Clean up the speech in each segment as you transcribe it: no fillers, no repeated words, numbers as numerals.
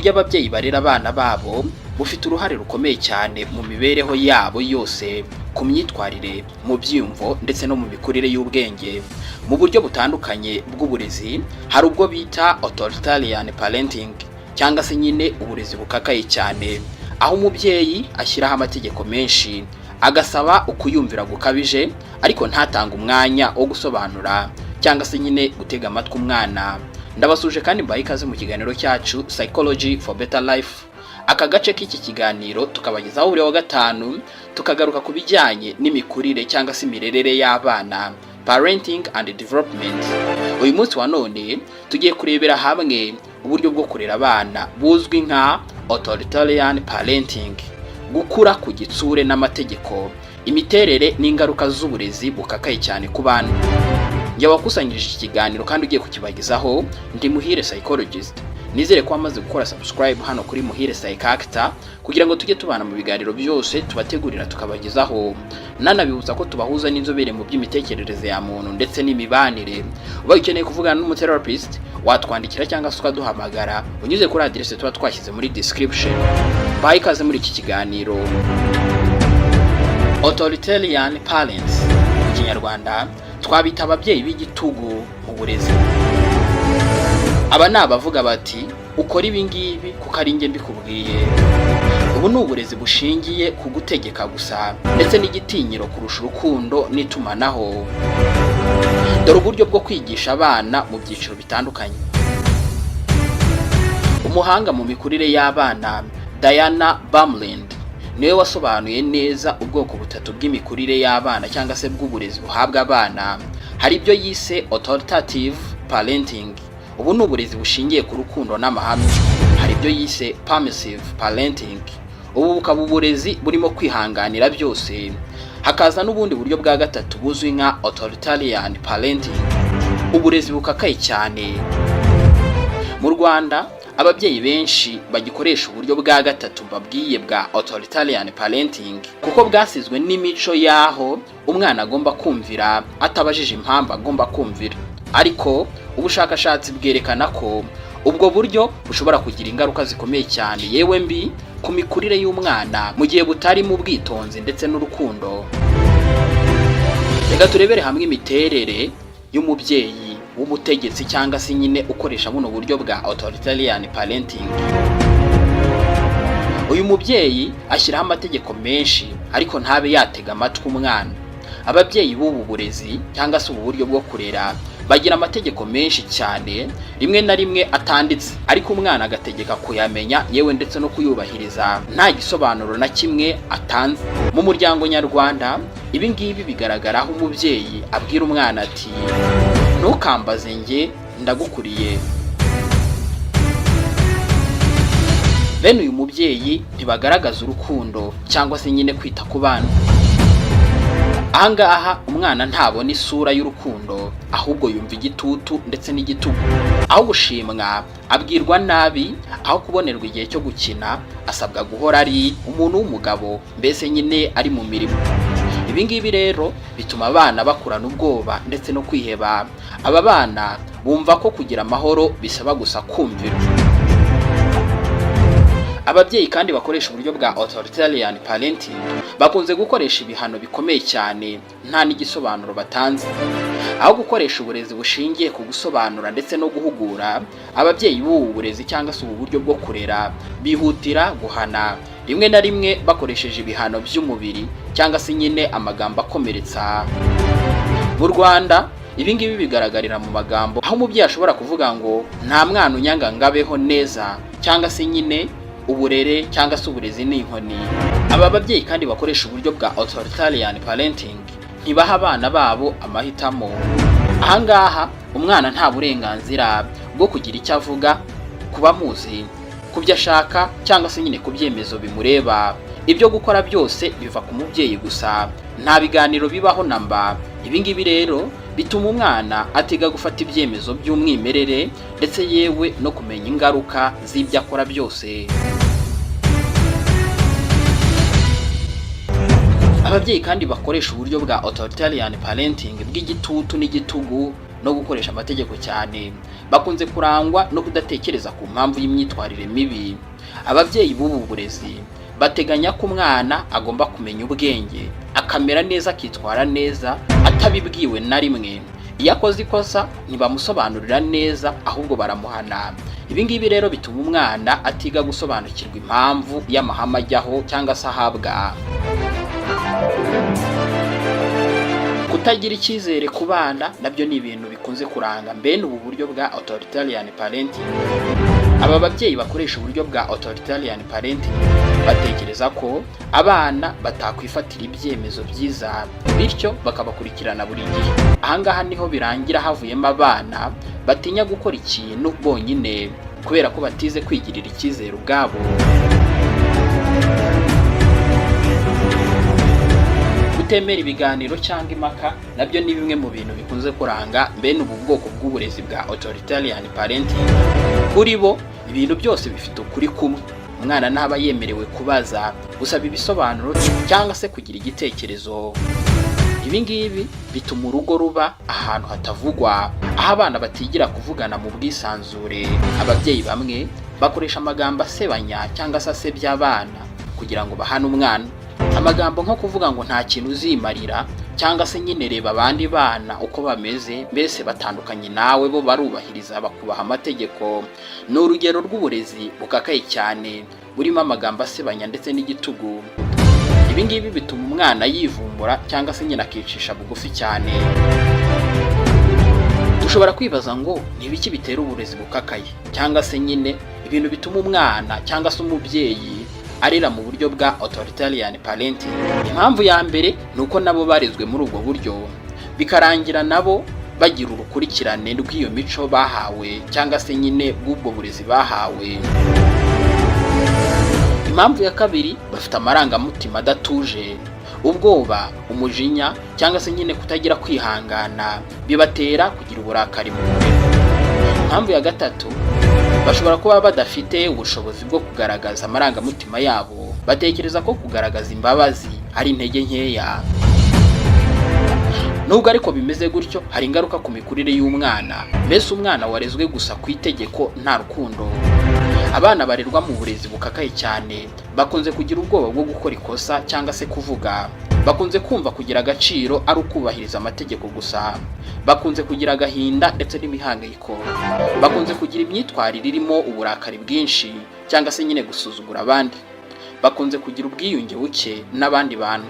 uburyo ababyeyi barera abana babo bufite uruhare rukomeye cyane mu mibereho yabo yose, ku myitwarire, mu byiyumvo ndetse no mu mikurire y'ubwenge. Mu buryo butandukanye bw'uburezi, hari ubwo bita authoritarian parenting cyangwa se nyine uburezi bukakaye cyane, aho umubyeyi ashyiraho amategeko menshi, agasaba ukuyumvira gukabije ariko ntatanga umwanya wo gusobanura cyangwa se nyine gutega amatwi umwana. Ndabasuje kandi mbaye ikaze mu kiganiro cyacu Psychology for Better Life. Aka gace k'iki kiganiro tukabagezaho buri wa gatanu, tukagaruka ku bijyanye n'imikurire cyangwa se imirerere y'abana, parenting and development. Uyu munsi wa none tugiye kurebera hamwe uburyo bwo kurera abana buzwi nka authoritarian parenting, gukura ku gitsure n'amategeko, imiterere n'ingaruka z'uburezi bukakaye cyane ku bana. Njye wakusanyirije iki kiganiro kandi ugiye kukibagezaho ndi Muhire Psychologist. Nizere ko wamaze gukora subscribe hano kuri Muhire Psycactor kugira ngo tujye tubana mu biganiro byose tubategurira tukabagezaho. Nanabibutsa ko tubahuza n'inzobere mu by'imitekerereze ya muntu ndetse n'imibanire. Ubaye ukeneye kuvugana n'umutherapist, watwandikira cyangwa se ukaduhamagara unyuze kuri adresse tuba twashyize muri description. Baye ikaze muri iki kiganiro. Authoritarian parents mu Kinyarwanda twabita ababyeyi b'igitugu mu burezi. Aba ni abavuga bati ukora ibi ngibi kuko ari njye mbikubwiye. Ubu ni uburezi bushingiye ku gutegeka gusa ndetse n'igitinyiro kurusha urukundo n'itumanaho. Dore uburyo bwo kwigisha abana mu byiciro bitandukanye. Umuhanga mu mikurire y'abana Diana Bumland niwe wasobanuye neza ubwoko butatu bw'imikurire y'abana cyangwa se bw'uburezi buhabwa abana. Hari ibyo yise authoritative parenting, ubu ni uburezi bushingiye ku rukundo n'amahame. Hari ibyo yise permissive parenting, ubu bukaba uburezi burimo kwihanganira byose. Hakaza n'ubundi buryo bwa gatatu buzwi nka authoritarian parenting, uburezi bukakaye cyane. Mu Rwanda ababyeyi benshi bagikoresha uburyo bwa gatatu mbabwiye bwa authoritarian parenting kuko bwasizwe n'imico yaho umwana agomba kumvira atabajije impamvu agomba kumvira. Ariko ubushakashatsi bwerekana ko ubwo buryo bushobora kugira ingaruka zikomeye cyane yewe mbi ku mikurire y'umwana mu gihe butari mu bwitonzi ndetse n'urukundo. Reka turebere hamwe imiterere y'umubyeyi w'umutegetsi cyangwa se nyine ukoresha buno buryo bwa authoritarian parenting. Uyu mubyeyi ashyiraho amategeko menshi ariko ntabe yatega amatwi umwana. Ababyeyi b'ubu burezi cyangwa se ubu buryo bwo kurera bagira amategeko menshi cyane, rimwe na rimwe atanditse ariko umwana agategeka kuyamenya yewe ndetse no kuyubahiriza nta gisobanuro na kimwe atanze. Mu muryango nyarwanda ibi ngibi bigaragara aho umubyeyi abwira umwana ati ntukambaze njye ndagukuriye. Bene uyu mubyeyi ntibagaragaza urukundo cyangwa se nyine kwita ku bana. Ahangaha umwana ntabona isura y'urukundo, ahubwo yumva igitutu ndetse n'igitugu. Aho gushimwa abwirwa nabi, aho kubonerwa igihe cyo gukina asabwa guhora ari umuntu w'umugabo, mbese nyine ari mu mirimo. Ibi ngibi rero bituma abana bakurana ubwoba ndetse no kwiheba. Aba bana bumva ko kugira amahoro bisaba gusa kumvira. Ababyeyi kandi bakoresha uburyo bwa authoritarian parenting bakunze gukoresha ibihano bikomeye cyane nta n'igisobanuro batanze. Aho gukoresha uburezi bushingiye ku gusobanura ndetse no guhugura, ababyeyi b'ubu burezi cyangwa se ubu buryo bwo kurera bihutira guhana, rimwe na rimwe bakoresheje ibihano by'umubiri cyangwa se nyine amagambo akomeretsa. Mu Rwanda ibi ngibi bigaragarira mu magambo aho umubyeyi ashobora kuvuga ngo nta mwana unyanga ngabeho neza cyangwa se nyine uburere cyangwa se uburezi ni inkoni. Aba babyeyi kandi bakoresha uburyo bwa authoritarian parenting ntibaha abana babo amahitamo. Ahangaha umwana nta burenganzira bwo kugira icyo avuga, kuba muzi, kubyo ashaka cyangwa se nyine ku byemezo bimureba. Ibyo gukora byose biva ku mubyeyi gusa, nta biganiro bibaho namba. Ibi ngibi rero bituma umwana atega gufata ibyemezo by'umwimerere ndetse yewe no kumenya ingaruka z'ibyo akora byose. Ababyeyi kandi bakoresha uburyo bwa authoritarian parenting bw'igitutu n'igitugu no gukoresha amategeko cyane. Bakunze kurangwa no kudatekereza ku mpamvu y'imyitwarire mibi. Ababyeyi b'ubu burezi bateganya ko umwana agomba kumenya ubwenge, akamera neza, akitwara neza atabibwiwe na rimwe. Iyo akoze ikosa ntibamusobanurira neza, ahubwo baramuhana. Ibi ngibi rero bituma umwana atiga gusobanukirwa impamvu y'amahame ajyaho cyangwa se ahabwa. Kutagira icyizere ku bana nabyo ni ibintu bikunze kuranga bene ubu buryo bwa authoritarian parenting. Aba babyeyi bakoresha uburyo bwa authoritarian parenting batekereza ko abana batakwifatira ibyemezo byiza, bityo bakabakurikirana buri gihe. Ahangaha niho birangira havuyemo abana batinya gukora ikintu bonyine kubera ko batize kwigirira icyizere ubwabo. Gutemera ibiganiro cyangwa impaka nabyo ni bimwe mu bintu bikunze kuranga bene ubu bwoko bw'uburezi bwa authoritarian parenting. Kuri bo ibintu byose bifite ukuri kumwe. Umwana ntaba yemerewe kubaza, gusaba ibisobanuro cyangwa se kugira igitekerezo. Ibi ngibi bituma urugo ruba ahantu hatavugwa, aho abana batigira kuvugana mu bwisanzure. Ababyeyi bamwe bakoresha amagambo asebanya cyangwa se asebya abana kugira ngo bahane umwana. Amagambo nko kuvuga ngo nta kintu uzimarira cyangwa se nyine reba abandi bana uko bameze, mbese batandukanye nawe, bo barubahiriza bakubaha amategeko. Ni urugero rw'uburezi bukakaye cyane burimo amagambo asebanya ndetse n'igitugu. Ibi ngibi bituma umwana yivumbura cyangwa se nyine akicisha bugufi cyane. Dushobora kwibaza ngo ni ibiki bitera uburezi bukakaye cyangwa se nyine ibintu bituma umwana cyangwa se umubyeyi arira mu buryo bwa authoritarian parenting. Impamvu ya mbere ni uko nabo barezwe muri ubwo buryo, bikarangira nabo bagira urukurikirane rw'iyo mico bahawe cyangwa se nyine bw'ubwo burezi bahawe. Impamvu ya kabiri, bafite amarangamutima adatuje, ubwoba, umujinya cyangwa se nyine kutagira kwihangana bibatera kugira uburakari mu muriro. Impamvu ya gatatu, bashobora kuba badafite ubushobozi bwo kugaragaza amarangamutima yabo. Batekereza ko kugaragaza imbabazi ari intege nkeya. Nubwo ariko bimeze gutyo, hari ingaruka ku mikurire y'umwana. Mbese umwana warezwe gusa ku itegeko nta rukundo. Abana barerwa mu burezi bukakaye cyane bakunze kugira ubwoba bwo gukora ikosa cyangwa se kuvuga. Bakunze kumva kugira agaciro ari ukubahiriza amategeko gusa. Bakunze kugira agahinda ndetse n'imihangayiko. Bakunze kugira imyitwarire irimo uburakari bwinshi cyangwa se nyine gusuzugura abandi. Bakunze kugira ubwiyunge buke n'abandi bantu.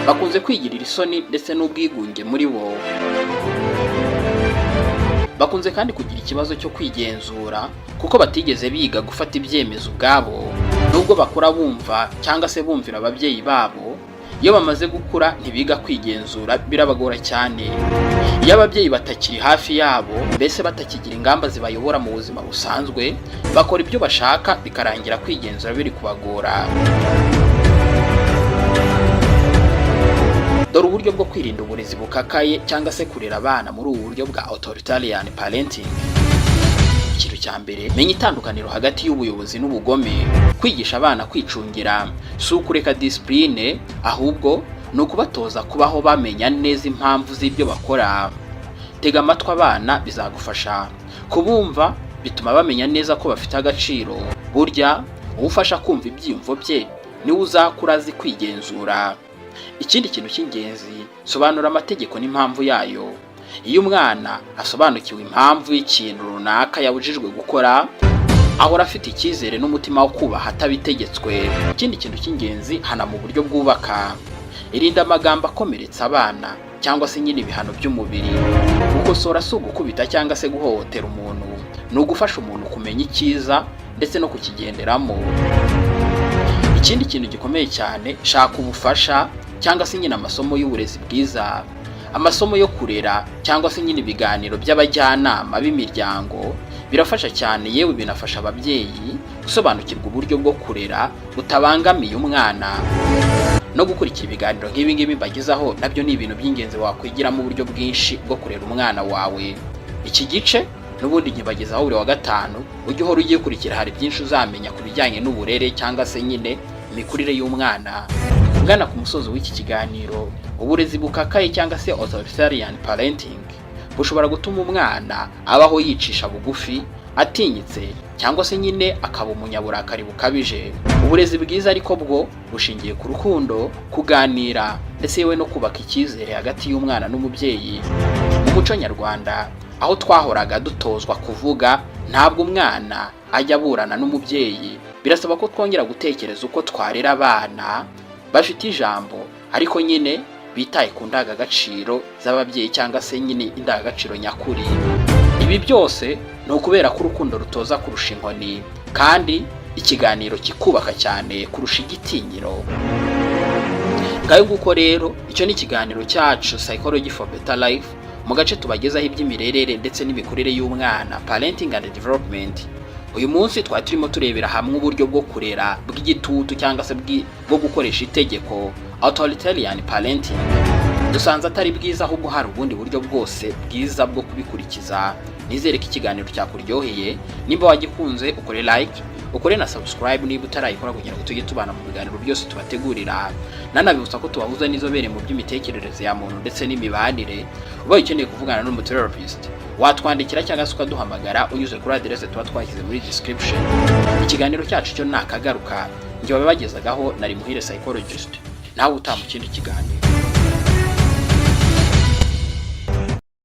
Bakunze kwigirira isoni ndetse n'ubwigunge muri bo. Bakunze kandi kugira ikibazo cyo kwigenzura kuko batigeze biga gufata ibyemezo ubwabo. Nubwo bakura bumva cyangwa se bumvira ababyeyi babo, iyo bamaze gukura ntibiga kwigenzura, birabagora cyane. Iyo ababyeyi batakiri hafi yabo, mbese batakigira ingamba zibayobora mu buzima busanzwe, bakora ibyo bashaka bikarangira kwigenzura biri kubagora. Dore uburyo bwo kwirinda uburezi bukakaye cyangwa se kurera abana muri ubu buryo bwa authoritarian parenting. Ikintu cya mbere, menya itandukaniro hagati y'ubuyobozi n'ubugome. Kwigisha abana kwicungira si ukureka discipline, ahubwo ni ukubatoza kubaho bamenya neza impamvu z'ibyo bakora. Tega amatwi abana, bizagufasha kubumva, bituma bamenya neza ko bafite agaciro. Burya ufasha kumva ibyiyumvo bye niwe uzakura azi kwigenzura. Ikindi kintu cy'ingenzi, sobanura amategeko n'impamvu yayo. Iyo umwana asobanukiwe impamvu y'ikintu runaka yabujijwe gukora, ahora afite icyizere n'umutima wo kubaha atabitegetswe. Ikindi kintu cy'ingenzi, hana mu buryo bwubaka. Irinda amagambo akomeretsa abana cyangwa se nyine ibihano by'umubiri. Gukosora si ugukubita cyangwa se guhohotera umuntu, ni ugufasha umuntu kumenya icyiza ndetse no kukigenderamo. Ikindi kintu gikomeye cyane, shaka ubufasha cyangwa se nyine amasomo y'uburezi bwiza. Amasomo yo kurera cyangwa se nyine ibiganiro by'abajyanama b'imiryango birafasha cyane, yewe binafasha ababyeyi gusobanukirwa uburyo bwo kurera butabangamiye umwana. No gukurikira ibiganiro nk'ibi ngibi mbagezaho nabyo ni ibintu by'ingenzi wakwigiramo uburyo bwinshi bwo kurera umwana wawe. Iki gice n'ubundi nkibagezaho buri wa gatanu, ujye uhora ugiye kurikira, hari byinshi uzamenya ku bijyanye n'uburere cyangwa se nyine imikurire y'umwana. Ngana ku musozo w'iki kiganiro, uburezi bukakaye cyangwa se authoritarian parenting bushobora gutuma umwana abaho yicisha bugufi, atinyitse, cyangwa se nyine akaba umunyaburakari bukabije. Uburezi bwiza ariko bwo bushingiye ku rukundo, kuganira, ndetse yewe no kubaka icyizere hagati y'umwana n'umubyeyi. Mu muco nyarwanda, aho twahoraga dutozwa kuvuga ntabwo umwana ajya aburana n'umubyeyi, birasaba ko twongera gutekereza uko twarera abana bafite ijambo, ariko nyine bitaye ku ndangagaciro z'ababyeyi cyangwa se nyine indangagaciro nyakuri. Ibi byose ni ukubera ko urukundo rutoza kurusha inkoni, kandi ikiganiro kikubaka cyane kurusha igitinyiro. Ngayo nguko rero, icyo ni ikiganiro cyacu Psychology for Better Life, mu gace tubagezaho iby'imirerere ndetse n'imikurire y'umwana, Parenting and Development. Uyu munsi twari turimo turebera hamwe uburyo bwo kurera bw'igitutu cyangwa se bwo gukoresha itegeko, authoritarian parenting. Dusanze atari bwiza, ahubwo hari ubundi buryo bwose bwiza bwo kubikurikiza. Nizere ko ikiganiro cyakuryoheye. Nimba wagikunze, ukore like, ukore na subscribe niba utarayikora, kugira ngo tujye tubana mu biganiro byose tubategurira. Nanabibutsa ko tubahuza n'inzobere mu by'imitekerereze ya muntu ndetse n'imibanire. Ubaye ukeneye kuvugana n'umutherapist, watwandikira cyangwa se ukaduhamagara unyuze kuri adresse tuba twashyize muri description. Ikiganiro cyacu cyo nakagaruka, njye wabibagezagaho nari Muhire Psychologist. Nawe utaha mu kindi kiganiro.